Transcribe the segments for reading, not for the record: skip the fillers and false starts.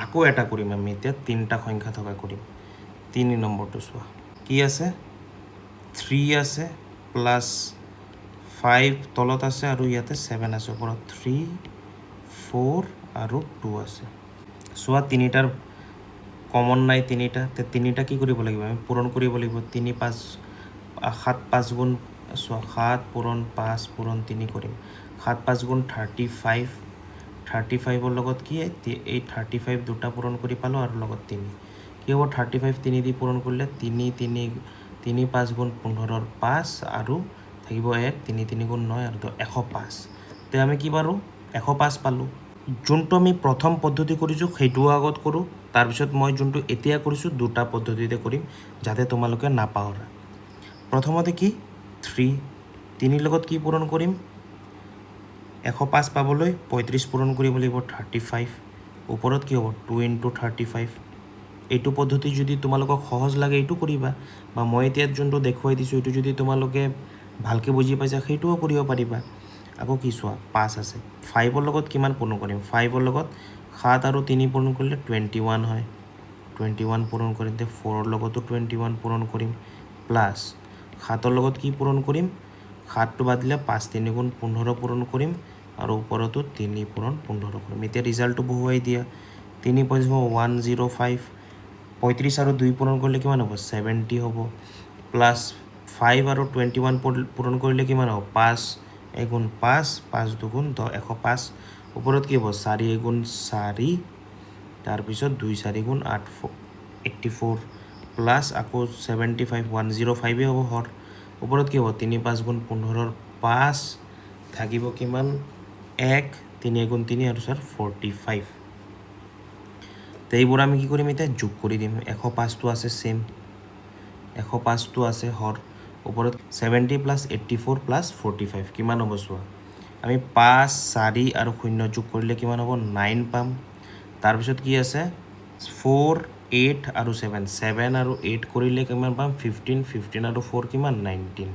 আকৌ এটা কৰিম আমি এতিয়া 3টা সংখ্যা থকা কৰিম 3 নম্বৰটো চোৱা কি আছে 3 আছে প্লাছ 5 তলত আছে আৰু ইয়াতে 7 আছে ওপৰত 3 4 আৰু 2 আছে চোৱা তিনিটাৰ কমন নাই তিনিটা কি কৰিব লাগিব আমি পূৰণ কৰিব লাগিব 3 5 7 5 গুণ চোৱা 7 পূৰণ 5 পূৰণ 3 কৰিম 7 5 গুণ 35ৰ লগত কি এই 35 দুটা পূৰণ কৰি পালোঁ আৰু লগত 3 কি হ'ব 35 3 দি পূৰণ কৰিলে 3 5 গুণ 15ৰ 5 আৰু থাকিব 1 3 3 গুণ 9 আৰু 105 তে আমি কি পাৰোঁ 105 পালোঁ যোনটো আমি প্ৰথম পদ্ধতি কৰিছোঁ সেইটোও আগত কৰোঁ তাৰপিছত মই যোনটো এতিয়া কৰিছোঁ দুটা পদ্ধতিতে কৰিম যাতে তোমালোকে নাপাহৰা প্ৰথমতে কি 3 লগত কি পূৰণ কৰিম 105 পাবলৈ 35 পূৰণ কৰিব লাগিব 35 ওপৰত কি হ'ব 2 × 35 এইটো পদ্ধতি যদি তোমালোকক সহজ লাগে এইটো কৰিবা বা মই এতিয়া যোনটো দেখুৱাই দিছোঁ এইটো যদি তোমালোকে ভালকৈ বুজি পাইছা সেইটোও কৰিব পাৰিবা আকৌ কি চোৱা 5 আছে 5ৰ লগত কিমান পূৰণ কৰিম 5ৰ লগত 7 আৰু 3 পূৰণ কৰিলে 21 হয় 21 পূৰণ কৰিলে 4ৰ লগতো 21 পূৰণ কৰিম প্লাছ 7ৰ লগত কি পূৰণ কৰিম 7টো বাদ দিলে 5 3 গুণ 15 পূৰণ কৰিম আৰু ওপৰতো 3 পূৰণ 15 কৰিম এতিয়া ৰিজাল্টটো বহুৱাই দিয়া 3 5 105 35 আৰু 2 পূৰণ কৰিলে কিমান হ'ব 70 হ'ব প্লাছ 5 আৰু 21 পূৰণ কৰিলে কিমান হ'ব 5 এগুণ 5 5 দুগুণ 10 105 ওপৰত কি হ'ব 4 এগুণ 4 তাৰপিছত 2 4 গুণ 8 84 প্লাছ আকৌ 75 105 হ'ব হৰ ওপৰত কি হ'ব 3 5 গুণ 15ৰ 5 থাকিব কিমান 1 3 গুণ 3 আৰু 4 45 তো এইবোৰ আমি কি কৰিম এতিয়া যোগ কৰি দিম 105টো আছে চেম 105টো আছে হৰ ওপৰত 70 প্লাছ 84 প্লাছ 45 কিমান হ'ব চোৱা আমি 5 4 আৰু 0 যোগ কৰিলে কিমান হ'ব 9 পাম তাৰপিছত কি আছে 4 8 আৰু 7 আৰু 8 কৰিলে কিমান পাম 15 আৰু 4 কিমান 19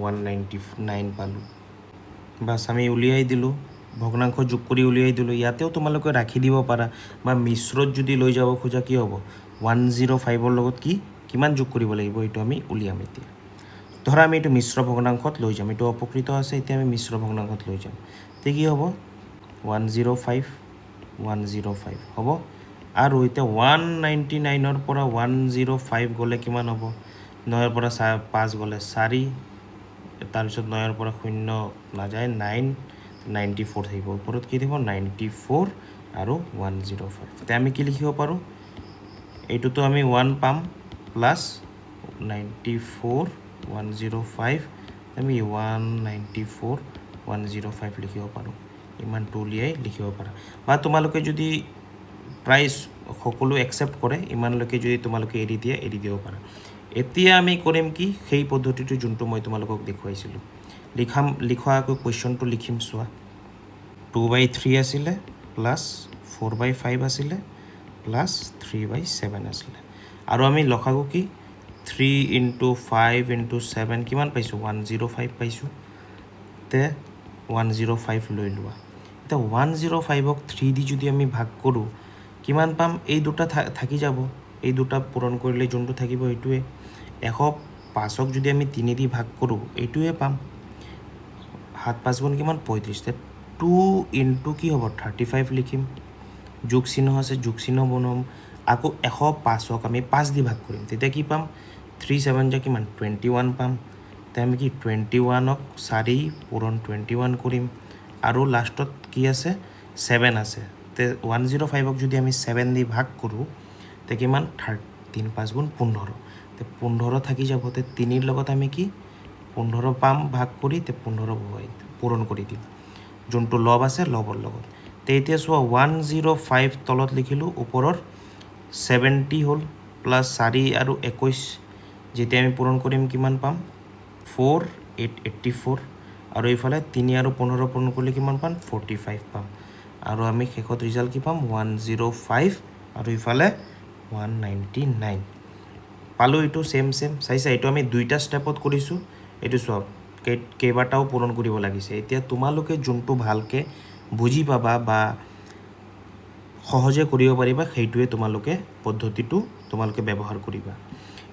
199 পালোঁ বাছ আমি উলিয়াই দিলোঁ ভগ্নাংশ যোগ কৰি উলিয়াই দিলোঁ ইয়াতেও তোমালোকে ৰাখি দিব পাৰা বা মিশ্ৰত যদি লৈ যাব খোজা কি হ'ব 105ৰ লগত কিমান যোগ কৰিব লাগিব এইটো আমি উলিয়াম এতিয়া ধৰা আমি এইটো মিশ্ৰ ভগ্নাংশত লৈ যাম এইটো অপকৃত আছে এতিয়া আমি মিশ্ৰ ভগ্নাংশত লৈ যাম তে কি হ'ব 105 হ'ব আৰু এতিয়া 199ৰ পৰা 105 গ'লে কিমান হ'ব 9ৰ পৰা 5 গ'লে 4 তাৰপিছত 9ৰ পৰা 0 নাযায় 94 থাকিব ওপৰত কি থাকিব 94 আৰু 105 এতিয়া আমি কি লিখিব পাৰোঁ এইটোতো আমি 1 পাম প্লাছ 94 105 আমি 194 105 লিখিব পাৰোঁ ইমানটো উলিয়াই লিখিব পাৰা বা তোমালোকে যদি প্ৰায় সকলো একচেপ্ট কৰে ইমানলৈকে যদি তোমালোকে এৰি দিব পাৰা এতিয়া আমি কৰিম কি সেই পদ্ধতিটো যোনটো মই তোমালোকক দেখুৱাইছিলোঁ লিখা আকৌ কুৱেশ্যনটো লিখিম চোৱা 2/3 আছিলে প্লাছ 4/5 আছিলে প্লাছ 3/7 আছিলে আৰু আমি লসাগু কি 3 × 5 × 7 কিমান পাইছোঁ 105 পাইছোঁ তে 105 লৈ লোৱা এতিয়া 105ক 3 দি যদি আমি ভাগ কৰোঁ কিমান পাম এই দুটা থাকি যাব এই দুটা পূৰণ কৰিলে যোনটো থাকিব এইটোৱে 105ক যদি আমি 3 দি ভাগ কৰোঁ এইটোৱে পাম 7 5 গুণ কিমান 35 2 × কি হ'ব 35 লিখিম যোগ চিহ্ন আছে যোগ চিহ্ন বনাম আকৌ 105ক আমি 5 দি ভাগ কৰিম তেতিয়া কি পাম 3 7 যা কিমান 21 পাম তে আমি কি 21ক 4 পূৰণ 21 কৰিম আৰু লাষ্টত কি আছে 7 আছে তে 105ক যদি আমি 7 দি ভাগ কৰোঁ তে কিমান 3 5 গুণ 15 তে 15 থাকি যাব তে 3ৰ লগত আমি কি 15 পাম ভাগ কৰি তে 15 পূৰণ কৰি দিম যোনটো লব আছে লবৰ লগত তে এতিয়া চোৱা 105 তলত লিখিলোঁ ওপৰৰ 70 হ'ল প্লাছ 4 আৰু 21 যেতিয়া আমি পূৰণ কৰিম কিমান পাম 4 আৰু এইফালে 3 আৰু 15 পূৰণ কৰিলে কিমান পাম 45 পাম আৰু আমি শেষত ৰিজাল্ট কি পাম 105 আৰু ইফালে 199 পালোঁ এইটো চেম চাইছা এইটো আমি দুইটা ষ্টেপত কৰিছোঁ এইটো চোৱা কেইবাটাও পূৰণ কৰিব লাগিছে এতিয়া তোমালোকে যোনটো ভালকৈ বুজি পাবা বা সহজে কৰিব পাৰিবা সেইটোৱে তোমালোকে পদ্ধতিটো তোমালোকে ব্যৱহাৰ কৰিবা।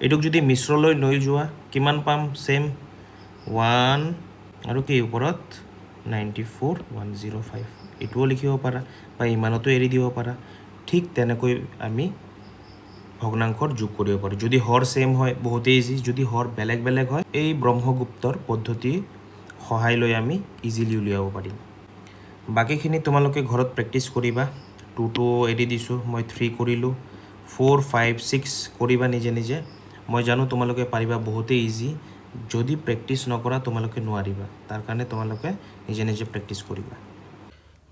এইটোক যদি মিশ্ৰলৈ লৈ যোৱা কিমান পাম? ছেম 1 আৰু কি ওপৰত 94,105 এইটোও লিখিব পাৰা বা ইমানতো এৰি দিব পাৰা। ঠিক তেনেকৈ আমি ভগ্নাংশৰ যোগ কৰিব পাৰোঁ। যদি হৰ ছেম হয় বহুতেই ইজি, যদি হৰ বেলেগ বেলেগ হয় এই ব্ৰহ্মগুপ্তৰ পদ্ধতি সহায় লৈ আমি ইজিলি উলিয়াব পাৰিম। বাকীখিনি তোমালোকে ঘৰত প্ৰেক্টিছ কৰিবা। 2 এৰি দিছোঁ, মই 3 কৰিলোঁ, 4, 5, 6 কৰিবা নিজে নিজে। মই জানো তোমালোকে পাৰিবা, বহুতেই ইজি। যদি প্ৰেক্টিছ নকৰা তোমালোকে নোৱাৰিবা, তাৰ কাৰণে তোমালোকে নিজে নিজে প্ৰেক্টিছ কৰিবা।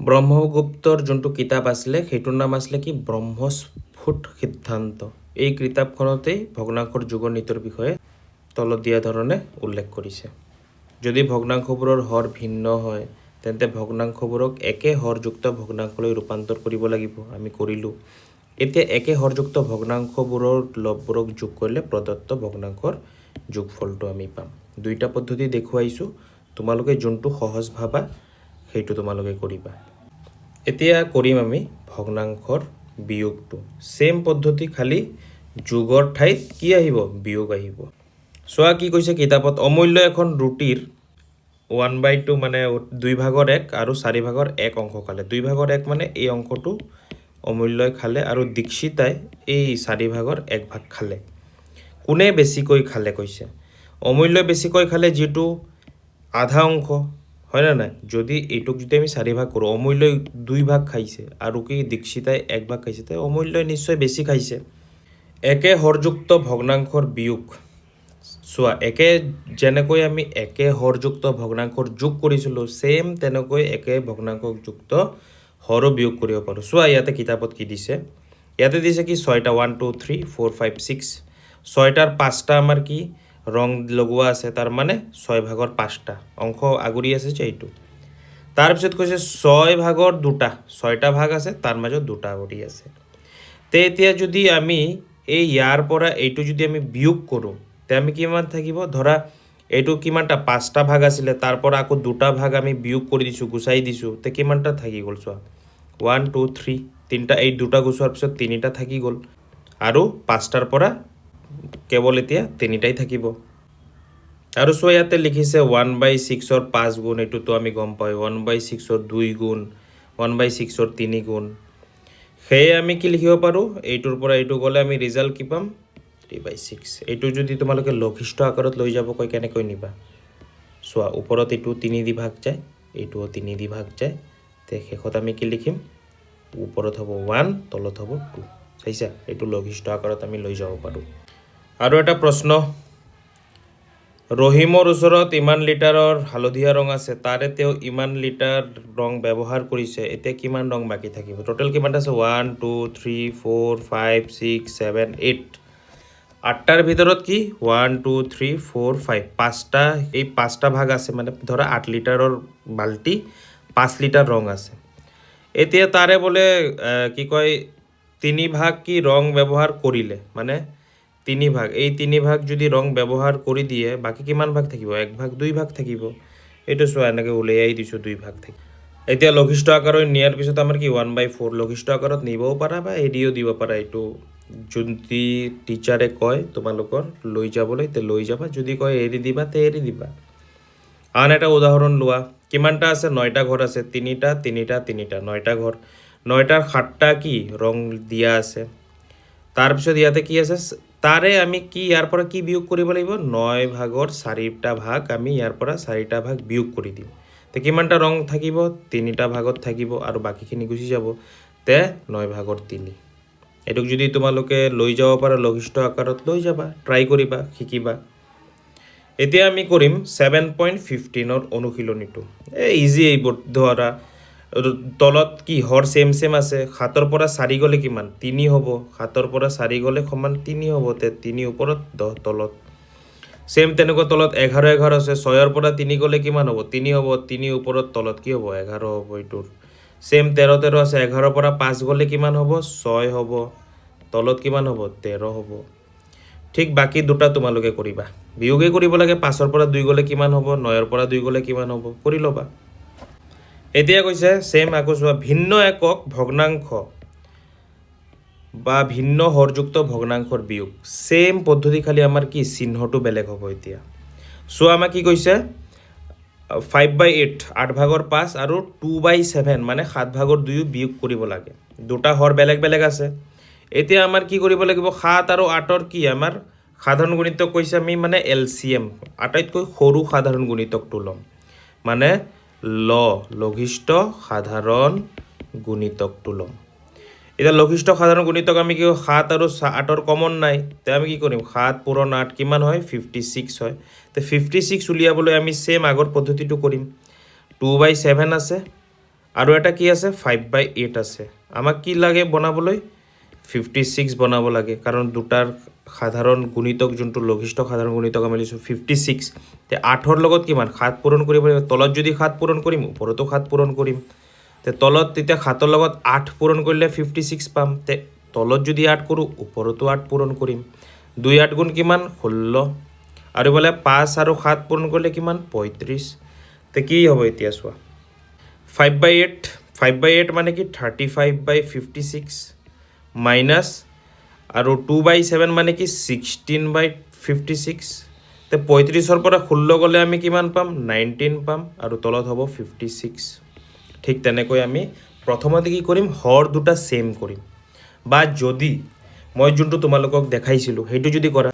ব্ৰহ্মগুপ্তৰ যোনটো কিতাপ আছিলে সেইটোৰ নাম আছিলে কি? ব্ৰহ্মস্ফুট সিদ্ধান্ত। এই কিতাপখনতেই ভগ্নাংশৰ যুগৰ নীতিৰ বিষয়ে তলত দিয়া ধৰণে উল্লেখ কৰিছে। যদি ভগ্নাংশবোৰৰ হৰ ভিন্ন হয় তেন্তে ভগ্নাংশবোৰক একে হৰযুক্ত ভগ্নাংশলৈ ৰূপান্তৰ কৰিব লাগিব। আমি কৰিলোঁ। এতিয়া একে হৰযুক্ত ভগ্নাংশবোৰৰ লববোৰক যোগ কৰিলে প্ৰদত্ত ভগ্নাংশৰ যোগফলটো আমি পাম। দুইটা পদ্ধতি দেখুৱাইছোঁ, তোমালোকে যোনটো সহজ ভাবা সেইটো তোমালোকে কৰিবা। এতিয়া কৰিম আমি ভগ্নাংশৰ বিয়োগটো। ছেম পদ্ধতি, খালি যোগৰ ঠাইত কি আহিব? বিয়োগ আহিব। চোৱা কি কৈছে কিতাপত, অমূল্য এখন ৰুটিৰ 1/2 মানে 2/1 আৰু 4/1 অংশ খালে। 2/1 মানে এই অংশটো অমূল্যই খালে আৰু দীক্ষিতাই এই 4/1 খালে। কোনে বেছিকৈ খালে কৈছে? অমূল্যই বেছিকৈ খালে, যিটো আধা অংশ, হয়নে নাই? যদি এইটোক যদি আমি 4 ভাগ কৰোঁ, অমূল্যই 2 ভাগ খাইছে আৰু কি দীক্ষিতাই 1 ভাগ খাইছে, তে অমূল্যই নিশ্চয় বেছি খাইছে। একে হৰযুক্ত ভগ্নাংশৰ বিয়োগ। চোৱা, যেনেকৈ আমি একে হৰযুক্ত ভগ্নাংশৰ যোগ কৰিছিলোঁ, ছেম তেনেকৈ একে ভগ্নাংশযুক্ত হৰো বিয়োগ কৰিব পাৰোঁ। চোৱা ইয়াতে কিতাপত কি দিছে, ইয়াতে দিছে কি 6টা 1, 2, 3, 4, 5, 6 6টাৰ 5টা আমাৰ কি ৰং লগোৱা আছে, তাৰ মানে 6/5টা অংশ আগুৰি আছে যে এইটো। তাৰপিছত কৈছে 6/2টা 6টা ভাগ আছে, তাৰ মাজত 2টা আগুৰি আছে। তে এতিয়া যদি আমি এই ইয়াৰ পৰা এইটো যদি আমি বিয়োগ কৰোঁ তে আমি কিমান থাকিব? ধৰা এইটো কিমানটা 5টা ভাগ আছিলে, তাৰ পৰা আকৌ 2টা ভাগ আমি বিয়োগ কৰি দিছোঁ, গুচাই দিছোঁ, তে কিমানটা থাকি গ'ল? চোৱা 1, 2, 3 3টা, এই 2টা গুচোৱাৰ পিছত 3টা থাকি গ'ল আৰু 5টাৰ পৰা কেৱল এতিয়া 3টাই থাকিব। আৰু চোৱা ইয়াতে লিখিছে 1/6ৰ 5 গুণ, এইটোতো আমি গম পাওঁ 1/6ৰ 2 গুণ, 1/6ৰ 3 গুণ। সেয়ে আমি কি লিখিব পাৰোঁ? এইটোৰ পৰা এইটো গ'লে আমি ৰিজাল্ট কি পাম? 3/6। এইটো যদি তোমালোকে লঘিষ্ঠ আকাৰত লৈ যাব কয়, কেনেকৈ নিবা? চোৱা, ওপৰত এইটো 3 দি ভাগ যায়, এইটোও 3 দি ভাগ যায়, তে শেষত আমি কি লিখিম? ওপৰত হ'ব 1, তলত হ'ব 2। চাইছা? এইটো লঘিষ্ঠ আকাৰত আমি লৈ যাব পাৰোঁ। আৰু এটা প্ৰশ্ন, ৰহিমৰ ওচৰত ইমান লিটাৰৰ হালধীয়া ৰং আছে, তাৰে তেওঁ ইমান লিটাৰ ৰং ব্যৱহাৰ কৰিছে, এতিয়া কিমান ৰং বাকী থাকিব? টোটেল কিমানটা আছে? 1, 2, 3, 4, 5, 6, 7, 8 8টাৰ ভিতৰত কি 1, 2, 3, 4, 5 5টা, এই 5টা ভাগ আছে, মানে ধৰা 8 লিটাৰৰ বাল্টি 5 লিটাৰ ৰং আছে। এতিয়া তাৰে বোলে কি কয় 3 ভাগ কি ৰং ব্যৱহাৰ কৰিলে, মানে 3 ভাগ, এই 3 ভাগ যদি ৰং ব্যৱহাৰ কৰি দিয়ে, বাকী কিমান ভাগ থাকিব? 1 ভাগ 2 ভাগ থাকিব। এইটো চোৱা, এনেকৈ উলিয়াই দিছোঁ 2 ভাগ থাকিব। এতিয়া লঘিষ্ঠ আকাৰত নিয়াৰ পিছত আমাৰ কি 1/4 লঘিষ্ঠ আকাৰত নিবও পাৰা বা এৰিও দিব পাৰা। এইটো যদি টিচাৰে কয় তোমালোকৰ লৈ যাবলৈ তে লৈ যাবা, যদি কয় এৰি দিবা তে এৰি দিবা। আন এটা উদাহৰণ লোৱা, কিমানটা আছে? 9টা ঘৰ আছে, 3টা 3টা 3টা 9টা ঘৰ, 9টাৰ 7টা কি ৰং দিয়া আছে। তাৰপিছত ইয়াতে কি আছে? তাৰে আমি কি ইয়াৰ পৰা কি বিয়োগ কৰিব লাগিব? 9/4 4টা ভাগ আমি ইয়াৰ পৰা 4টা ভাগ বিয়োগ কৰি দিম, তে কিমানটা ৰং থাকিব? 3টা ভাগত থাকিব আৰু বাকীখিনি গুচি যাব, তে 9/3। এইটোক যদি তোমালোকে লৈ যাব পাৰা লঘিষ্ঠ আকাৰত লৈ যাবা, ট্ৰাই কৰিবা, শিকিবা। এতিয়া আমি কৰিম 7.15ৰ অনুশীলনীটো। ইজি এইবোৰ। ধৰা তলত কি হৰ ছেম আছে, 7ৰ পৰা 4 গ'লে কিমান? 3 হ'ব, 7ৰ পৰা 4 গ'লে সমান 3 হ'ব, তে 3 ওপৰত 10 তলত। ছেম তেনেকুৱা তলত 11 আছে, 6ৰ পৰা 3 গ'লে কিমান হ'ব? 3 হ'ব, 3 ওপৰত তলত কি হ'ব? 11 হ'ব এইটোৰ। ছেম 13 আছে, 11ৰ পৰা 5 গ'লে কিমান হ'ব? 6 হ'ব, তলত কিমান হ'ব? 13 হ'ব। ঠিক বাকী দুটা তোমালোকে কৰিবা, বিয়োগে কৰিব লাগে। 5ৰ পৰা 2 গ'লে কিমান হ'ব? 9ৰ পৰা 2 গ'লে কিমান হ'ব? কৰি ল'বা। এতিয়া কৈছে ছেম, আকৌ চোৱা, ভিন্ন একক ভগ্নাংশ বা ভিন্ন হৰযুক্ত ভগ্নাংশৰ বিয়োগ সেম পদ্ধতি খালি আমাৰ কি চিহ্নটো বেলেগ হ'ব এতিয়া চ' আমাক কি কৈছে 5/8 8/5 আৰু 2/7 মানে 7/2 বিয়োগ কৰিব লাগে দুটা হৰ বেলেগ বেলেগ আছে এতিয়া আমাৰ কি কৰিব লাগিব 7 আৰু 8ৰ কি আমাৰ সাধাৰণ গুণিতক কৈছে আমি মানে এলচিএম আটাইতকৈ সৰু সাধাৰণ গুণিতকটো ল'ম মানে লঘিষ্ঠ সাধাৰণ গুণিতকটো ল'ম এতিয়া লঘিষ্ঠ সাধাৰণ গুণিতক আমি কি 7 আৰু 8ৰ কমন নাই তে আমি কি কৰিম 7 পূৰণ 8 কিমান হয় 56 হয় তে 56 উলিয়াবলৈ আমি সেম আগৰ পদ্ধতিটো কৰিম 2/7 আছে আৰু এটা কি আছে 5/8 আছে আমাক কি লাগে বনাবলৈ 56 বনাব লাগে কাৰণ দুটাৰ সাধাৰণ গুণিতক যোনটো লঘিষ্ঠ সাধাৰণ গুণিতক আমি লৈছোঁ 56 তে 8ৰ লগত কিমান 7 পূৰণ কৰিব লাগিব তলত যদি 7 পূৰণ কৰিম ওপৰতো 7 পূৰণ কৰিম তে তলত তেতিয়া 7ৰ লগত 8 পূৰণ কৰিলে 56 পাম তে তলত যদি 8 কৰোঁ ওপৰতো 8 পূৰণ কৰিম 2 8 গুণ কিমান 16 আৰু বোলে 5 আৰু 7 পূৰণ কৰিলে কিমান 35 তে কি হ'ব এতিয়া চোৱা 5/8 মানে কি 35/56 মাইনাছ আৰু 2/7 মানে কি 16/56 তে 35ৰ পৰা 16 গ'লে আমি কিমান পাম 19 পাম আৰু তলত হ'ব 56 ঠিক তেনেকৈ আমি প্ৰথমতে কি কৰিম হৰ দুটা সেম কৰিম বা যদি মই যোনটো তোমালোকক দেখাইছিলোঁ সেইটো যদি কৰা